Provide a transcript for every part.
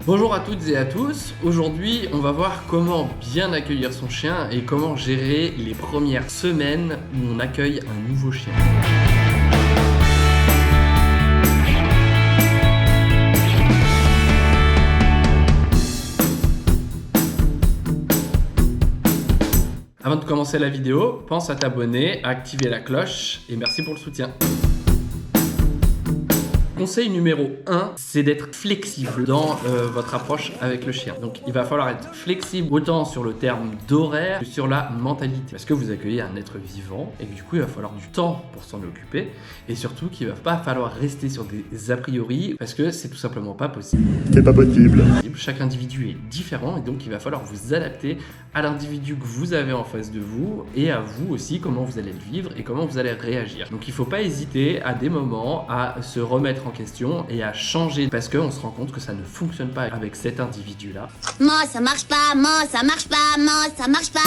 Bonjour à toutes et à tous, aujourd'hui on va voir comment bien accueillir son chien et comment gérer les premières semaines où on accueille un nouveau chien. Avant de commencer la vidéo, pense à t'abonner, à activer la cloche et merci pour le soutien. Conseil numéro 1, c'est d'être flexible dans votre approche avec le chien. Donc il va falloir être flexible autant sur le terme d'horaire que sur la mentalité. Parce que vous accueillez un être vivant et que du coup il va falloir du temps pour s'en occuper. Et surtout qu'il va pas falloir rester sur des a priori parce que c'est tout simplement pas possible. C'est pas possible. Chaque individu est différent et donc il va falloir vous adapter à l'individu que vous avez en face de vous et à vous aussi comment vous allez le vivre et comment vous allez réagir. Donc il faut pas hésiter à des moments à se remettre en question et à changer parce qu'on se rend compte que ça ne fonctionne pas avec cet individu-là. Moi ça marche pas, moi ça marche pas, moi ça marche pas.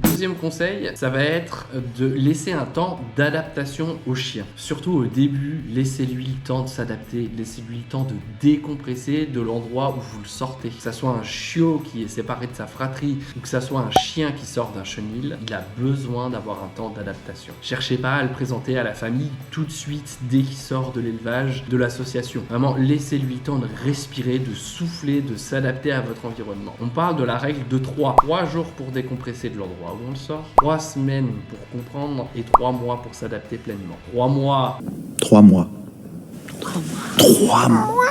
Deuxième conseil, ça va être de laisser un temps d'adaptation au chien. Surtout au début, laissez-lui le temps de s'adapter, laissez-lui le temps de décompresser de l'endroit où vous le sortez. Que ça soit un chiot qui est séparé de sa fratrie ou que ça soit un chien qui sort d'un chenil, il a besoin d'avoir un temps d'adaptation. Cherchez pas à le présenter à la famille tout de suite dès qu'il sort de l'élevage, de l'association. Vraiment, laissez-lui le temps de respirer, de souffler, de s'adapter à votre environnement. On parle de la règle de 3 jours pour décompresser de l'endroit où on le sort, 3 semaines pour comprendre et 3 mois pour s'adapter pleinement. 3 mois. 3 mois. 3 mois.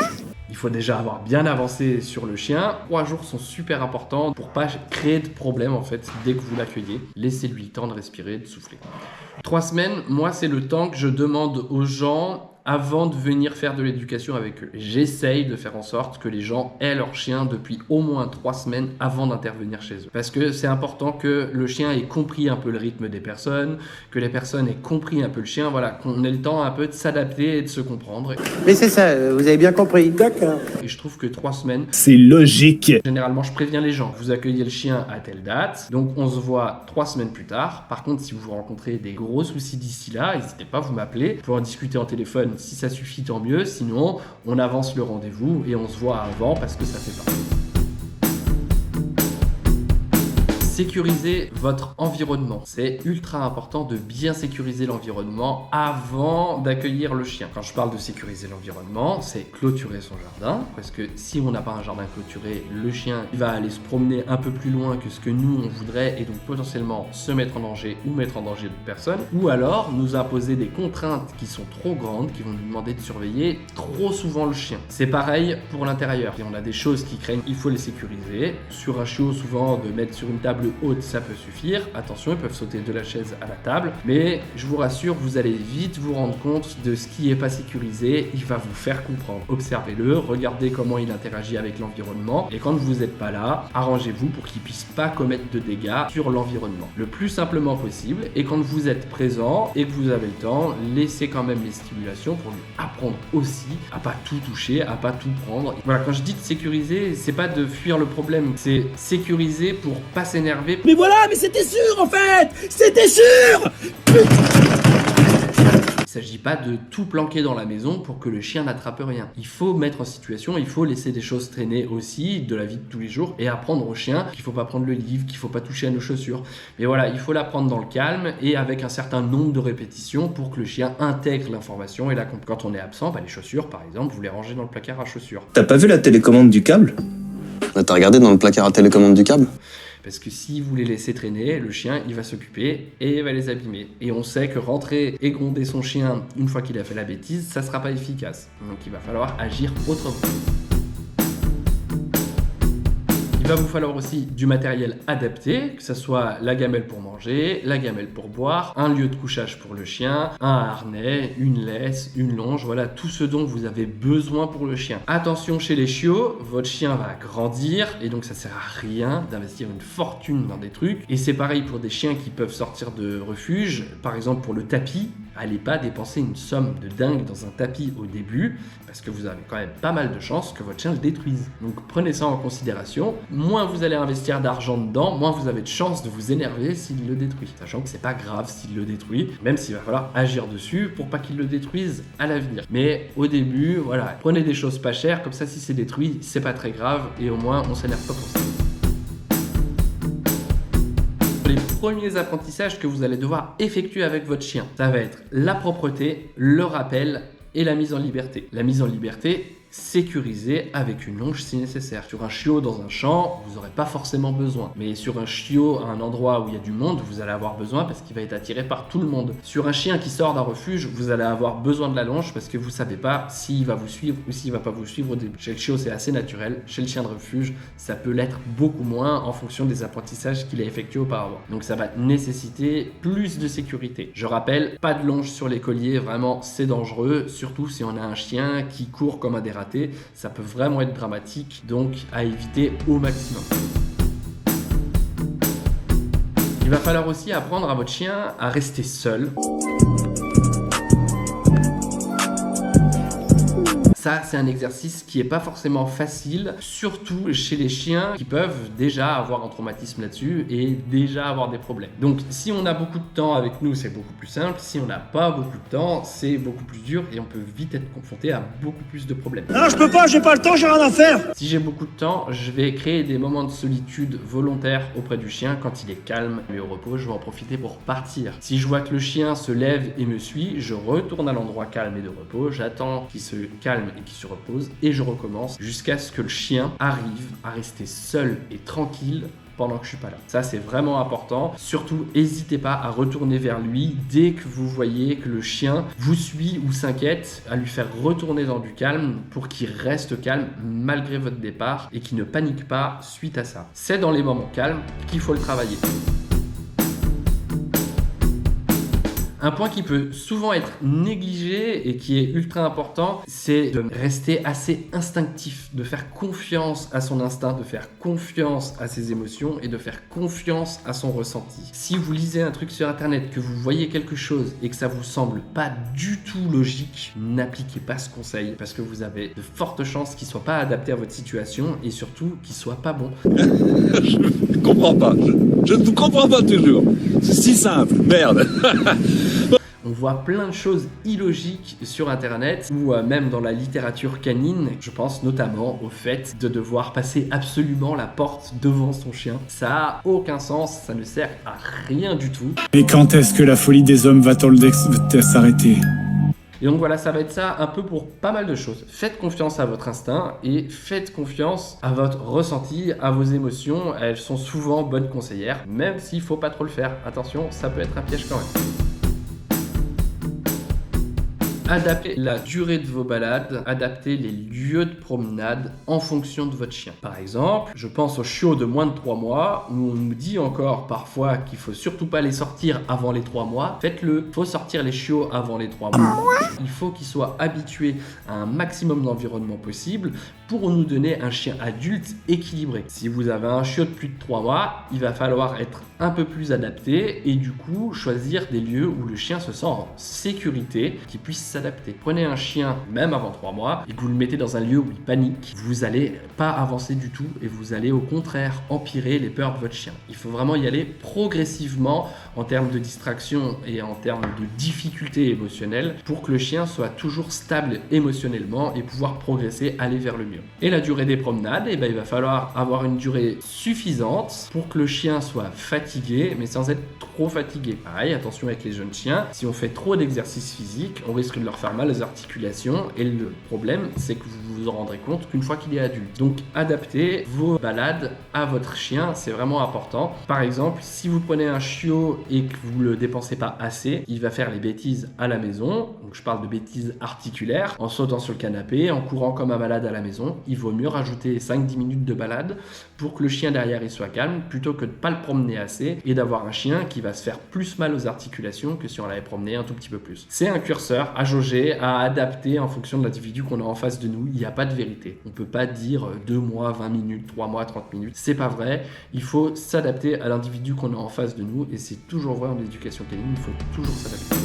Il faut déjà avoir bien avancé sur le chien. 3 jours sont super importants pour pas créer de problème en fait dès que vous l'accueillez. Laissez-lui le temps de respirer, de souffler. 3 semaines, moi c'est le temps que je demande aux gens avant de venir faire de l'éducation avec eux. J'essaye de faire en sorte que les gens aient leur chien depuis au moins 3 semaines avant d'intervenir chez eux. Parce que c'est important que le chien ait compris un peu le rythme des personnes, que les personnes aient compris un peu le chien, voilà, qu'on ait le temps un peu de s'adapter et de se comprendre. Mais c'est ça, vous avez bien compris. D'accord. Et je trouve que 3 semaines, C'est logique. généralement je préviens les gens, vous accueillez le chien à telle date, donc on se voit 3 semaines plus tard. Par contre, si vous rencontrez des gros soucis d'ici là, n'hésitez pas, vous m'appelez pour en discuter en téléphone. Si ça suffit, tant mieux. Sinon, on avance le rendez-vous et on se voit avant parce que ça fait pas. Sécuriser votre environnement. C'est ultra important de bien sécuriser l'environnement avant d'accueillir le chien. Quand je parle de sécuriser l'environnement, c'est clôturer son jardin. Parce que si on n'a pas un jardin clôturé, le chien il va aller se promener un peu plus loin que ce que nous on voudrait et donc potentiellement se mettre en danger ou mettre en danger d'autres personnes. Ou alors nous imposer des contraintes qui sont trop grandes, qui vont nous demander de surveiller trop souvent le chien. C'est pareil pour l'intérieur. Et on a des choses qui craignent, il faut les sécuriser. Sur un chiot, souvent de mettre sur une table haute, ça peut suffire. Attention, ils peuvent sauter de la chaise à la table. Mais je vous rassure, vous allez vite vous rendre compte de ce qui n'est pas sécurisé. Il va vous faire comprendre. Observez-le, regardez comment il interagit avec l'environnement. Et quand vous n'êtes pas là, arrangez-vous pour qu'il ne puisse pas commettre de dégâts sur l'environnement. Le plus simplement possible. Et quand vous êtes présent et que vous avez le temps, laissez quand même les stimulations pour lui apprendre aussi à pas tout toucher, à pas tout prendre. Voilà, quand je dis de sécuriser, c'est pas de fuir le problème. C'est sécuriser pour pas s'énerver. Mais voilà, mais c'était sûr en fait. C'était sûr. Il ne s'agit pas de tout planquer dans la maison pour que le chien n'attrape rien. Il faut mettre en situation, il faut laisser des choses traîner aussi de la vie de tous les jours et apprendre au chien qu'il ne faut pas prendre le livre, qu'il ne faut pas toucher à nos chaussures. Mais voilà, il faut l'apprendre dans le calme et avec un certain nombre de répétitions pour que le chien intègre l'information et la comprenne. Quand on est absent, les chaussures par exemple, vous les rangez dans le placard à chaussures. T'as pas vu la télécommande du câble? T'as regardé dans le placard à télécommande du câble? Parce que si vous les laissez traîner, le chien il va s'occuper et il va les abîmer. Et on sait que rentrer et gronder son chien une fois qu'il a fait la bêtise, ça sera pas efficace. Donc il va falloir agir autrement. Il va vous falloir aussi du matériel adapté, que ce soit la gamelle pour manger, la gamelle pour boire, un lieu de couchage pour le chien, un harnais, une laisse, une longe, voilà tout ce dont vous avez besoin pour le chien. Attention chez les chiots, votre chien va grandir et donc ça sert à rien d'investir une fortune dans des trucs. Et c'est pareil pour des chiens qui peuvent sortir de refuge, par exemple pour le tapis. Allez pas dépenser une somme de dingue dans un tapis au début parce que vous avez quand même pas mal de chances que votre chien le détruise. Donc prenez ça en considération. moins vous allez investir d'argent dedans, moins vous avez de chances de vous énerver s'il le détruit. Sachant que c'est pas grave s'il le détruit, même s'il va falloir agir dessus pour pas qu'il le détruise à l'avenir. Mais au début, voilà, prenez des choses pas chères, comme ça si c'est détruit, c'est pas très grave et au moins on s'énerve pas pour ça. Les premiers apprentissages que vous allez devoir effectuer avec votre chien, ça va être la propreté, le rappel et la mise en liberté. La mise en liberté, sécurisée avec une longe si nécessaire. Sur un chiot dans un champ, vous n'aurez pas forcément besoin. Mais sur un chiot à un endroit où il y a du monde, vous allez avoir besoin parce qu'il va être attiré par tout le monde. Sur un chien qui sort d'un refuge, vous allez avoir besoin de la longe parce que vous ne savez pas s'il va vous suivre ou s'il ne va pas vous suivre au début. Chez le chiot, c'est assez naturel. Chez le chien de refuge, ça peut l'être beaucoup moins en fonction des apprentissages qu'il a effectués auparavant. Donc ça va nécessiter plus de sécurité. Je rappelle, pas de longe sur les colliers, vraiment c'est dangereux, surtout si on a un chien qui court comme un dératé. Ça peut vraiment être dramatique, donc à éviter au maximum. Il va falloir aussi apprendre à votre chien à rester seul. Ça, c'est un exercice qui n'est pas forcément facile, surtout chez les chiens qui peuvent déjà avoir un traumatisme là-dessus et déjà avoir des problèmes. Donc, si on a beaucoup de temps avec nous, c'est beaucoup plus simple. Si on n'a pas beaucoup de temps, c'est beaucoup plus dur et on peut vite être confronté à beaucoup plus de problèmes. Non, je peux pas, j'ai pas le temps, j'ai rien à faire. Si j'ai beaucoup de temps, je vais créer des moments de solitude volontaires auprès du chien quand il est calme et au repos. Je vais en profiter pour partir. Si je vois que le chien se lève et me suit, je retourne à l'endroit calme et de repos. J'attends qu'il se calme et qu'il se repose et je recommence jusqu'à ce que le chien arrive à rester seul et tranquille pendant que je suis pas là. Ça, c'est vraiment important. Surtout, n'hésitez pas à retourner vers lui dès que vous voyez que le chien vous suit ou s'inquiète, à lui faire retourner dans du calme pour qu'il reste calme malgré votre départ et qu'il ne panique pas suite à ça. C'est dans les moments calmes qu'il faut le travailler. Un point qui peut souvent être négligé et qui est ultra important, c'est de rester assez instinctif, de faire confiance à son instinct, de faire confiance à ses émotions et de faire confiance à son ressenti. Si vous lisez un truc sur internet, que vous voyez quelque chose et que ça vous semble pas du tout logique, n'appliquez pas ce conseil parce que vous avez de fortes chances qu'il soit pas adapté à votre situation et surtout qu'il soit pas bon. Je ne comprends pas. Je ne comprends pas toujours. C'est si simple. Merde. On voit plein de choses illogiques sur internet ou même dans la littérature canine. Je pense notamment au fait de devoir passer absolument la porte devant son chien. Ça a aucun sens, ça ne sert à rien du tout. Et quand est-ce que la folie des hommes va-t-elle s'arrêter ? Et donc voilà, ça va être ça un peu pour pas mal de choses. Faites confiance à votre instinct et faites confiance à votre ressenti, à vos émotions. Elles sont souvent bonnes conseillères, même s'il faut pas trop le faire. Attention, ça peut être un piège quand même. Adaptez la durée de vos balades, adaptez les lieux de promenade en fonction de votre chien. Par exemple, je pense aux chiots de moins de 3 mois où on nous dit encore parfois qu'il faut surtout pas les sortir avant les 3 mois. Faites-le, il faut sortir les chiots avant les 3 mois. Il faut qu'ils soient habitués à un maximum d'environnement possible pour nous donner un chien adulte équilibré. Si vous avez un chiot de plus de 3 mois, il va falloir être un peu plus adapté et du coup choisir des lieux où le chien se sent en sécurité, qui puisse s'adapter. Prenez un chien même avant 3 mois et que vous le mettez dans un lieu où il panique, vous allez pas avancer du tout et vous allez au contraire empirer les peurs de votre chien. Il faut vraiment y aller progressivement en termes de distraction et en termes de difficultés émotionnelles pour que le chien soit toujours stable émotionnellement et pouvoir progresser, aller vers le mieux. Et la durée des promenades, il va falloir avoir une durée suffisante pour que le chien soit fatigué mais sans être trop fatigué. Pareil, attention avec les jeunes chiens, si on fait trop d'exercices physiques, on risque de leur faire mal aux articulations et le problème c'est que vous vous en rendrez compte qu'une fois qu'il est adulte. Donc adaptez vos balades à votre chien, c'est vraiment important. Par exemple, si vous prenez un chiot et que vous le dépensez pas assez, il va faire les bêtises à la maison. Donc je parle de bêtises articulaires, en sautant sur le canapé, en courant comme un malade à la maison. Il vaut mieux rajouter 5-10 minutes de balade pour que le chien derrière il soit calme plutôt que de pas le promener assez et d'avoir un chien qui va se faire plus mal aux articulations que si on l'avait promené un tout petit peu plus. C'est un curseur à jauger, à adapter en fonction de l'individu qu'on a en face de nous. Il n'y a pas de vérité. On peut pas dire 2 mois, 20 minutes, 3 mois, 30 minutes. C'est pas vrai. Il faut s'adapter à l'individu qu'on a en face de nous et c'est toujours vrai en éducation canine. Il faut toujours s'adapter.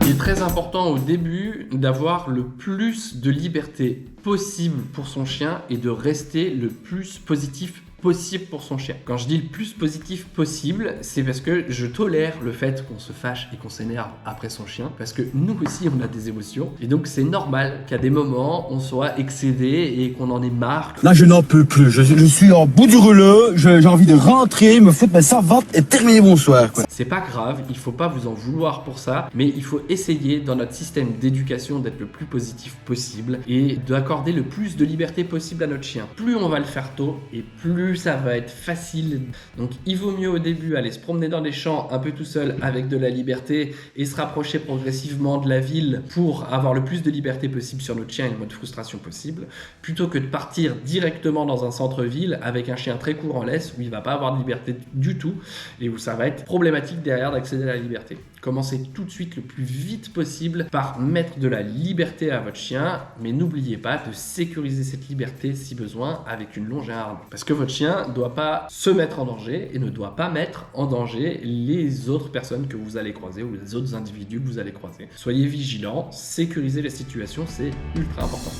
Il est très important au début d'avoir le plus de liberté possible pour son chien et de rester le plus positif possible pour son chien. Quand je dis le plus positif possible, c'est parce que je tolère le fait qu'on se fâche et qu'on s'énerve après son chien, parce que nous aussi on a des émotions, et donc c'est normal qu'à des moments on soit excédé et qu'on en ait marre. Là, je n'en peux plus. Je suis en bout du rouleau. J'ai envie de rentrer, me foutre ma servante et terminer mon soir, quoi. C'est pas grave, il faut pas vous en vouloir pour ça, mais il faut essayer dans notre système d'éducation d'être le plus positif possible et d'accorder le plus de liberté possible à notre chien. Plus on va le faire tôt et plus ça va être facile. Donc il vaut mieux au début aller se promener dans les champs un peu tout seul avec de la liberté et se rapprocher progressivement de la ville pour avoir le plus de liberté possible sur notre chien et le moins de frustration possible, plutôt que de partir directement dans un centre-ville avec un chien très court en laisse où il va pas avoir de liberté du tout et où ça va être problématique derrière d'accéder à la liberté. Commencez tout de suite le plus vite possible par mettre de la liberté à votre chien, mais n'oubliez pas de sécuriser cette liberté si besoin avec une longe et un harnais. Parce que votre chien ne doit pas se mettre en danger et ne doit pas mettre en danger les autres personnes que vous allez croiser ou les autres individus que vous allez croiser. Soyez vigilants, sécurisez les situations, c'est ultra important.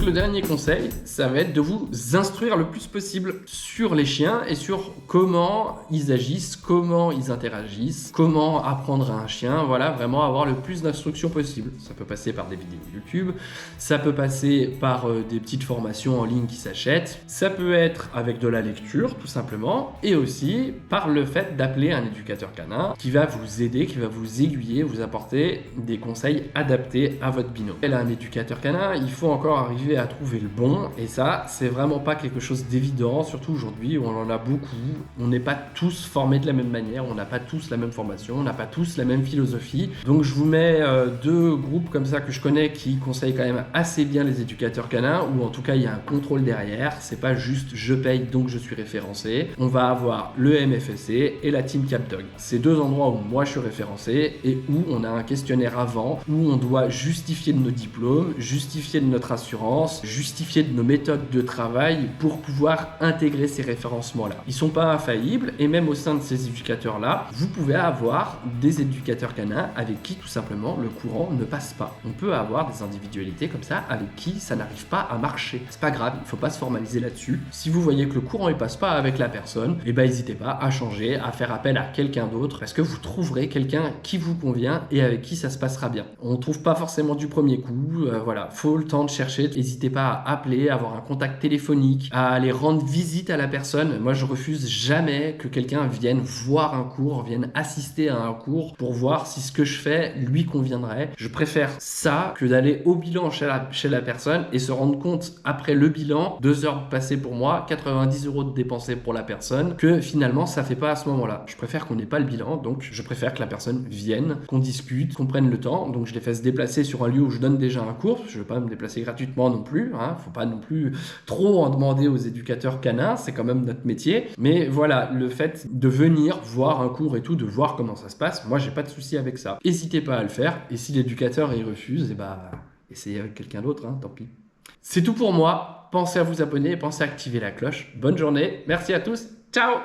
Le dernier conseil, ça va être de vous instruire le plus possible sur les chiens et sur comment ils agissent, comment ils interagissent, comment apprendre à un chien, voilà, vraiment avoir le plus d'instructions possible. Ça peut passer par des vidéos YouTube, ça peut passer par des petites formations en ligne qui s'achètent, ça peut être avec de la lecture tout simplement, et aussi par le fait d'appeler un éducateur canin qui va vous aider, qui va vous aiguiller, vous apporter des conseils adaptés à votre binôme. Et là, un éducateur canin, il faut encore arriver à trouver le bon, et ça c'est vraiment pas quelque chose d'évident, surtout aujourd'hui où on en a beaucoup. On n'est pas tous formés de la même manière, on n'a pas tous la même formation, on n'a pas tous la même philosophie, donc je vous mets deux groupes comme ça que je connais qui conseillent quand même assez bien les éducateurs canins, ou en tout cas il y a un contrôle derrière, c'est pas juste je paye donc je suis référencé. On va avoir le MFSC et la Team CapDog, c'est deux endroits où moi je suis référencé et où on a un questionnaire avant, où on doit justifier de nos diplômes, justifier de notre assurance, justifier de nos méthodes de travail pour pouvoir intégrer ces référencements-là. Ils sont pas infaillibles, et même au sein de ces éducateurs-là, vous pouvez avoir des éducateurs canins avec qui tout simplement le courant ne passe pas. On peut avoir des individualités comme ça avec qui ça n'arrive pas à marcher. C'est pas grave, il faut pas se formaliser là-dessus. Si vous voyez que le courant ne passe pas avec la personne, et ben n'hésitez pas à changer, à faire appel à quelqu'un d'autre, parce que vous trouverez quelqu'un qui vous convient et avec qui ça se passera bien. On trouve pas forcément du premier coup, voilà, faut le temps de chercher. N'hésitez pas à appeler, à avoir un contact téléphonique, à aller rendre visite à la personne. Moi, je refuse jamais que quelqu'un vienne voir un cours, vienne assister à un cours pour voir si ce que je fais lui conviendrait. Je préfère ça que d'aller au bilan chez la personne et se rendre compte après le bilan, 2 heures passées pour moi, 90 € de dépensés pour la personne, que finalement ça fait pas à ce moment-là. Je préfère qu'on n'ait pas le bilan, donc je préfère que la personne vienne, qu'on discute, qu'on prenne le temps. Donc je les fais se déplacer sur un lieu où je donne déjà un cours. Je ne veux pas me déplacer gratuitement non plus, hein. Faut pas non plus trop en demander aux éducateurs canins, c'est quand même notre métier. Mais voilà, le fait de venir voir un cours et tout, de voir comment ça se passe, moi j'ai pas de souci avec ça. N'hésitez pas à le faire, et si l'éducateur il refuse, et bah essayez avec quelqu'un d'autre, hein, tant pis. C'est tout pour moi, pensez à vous abonner, pensez à activer la cloche. Bonne journée, merci à tous, ciao!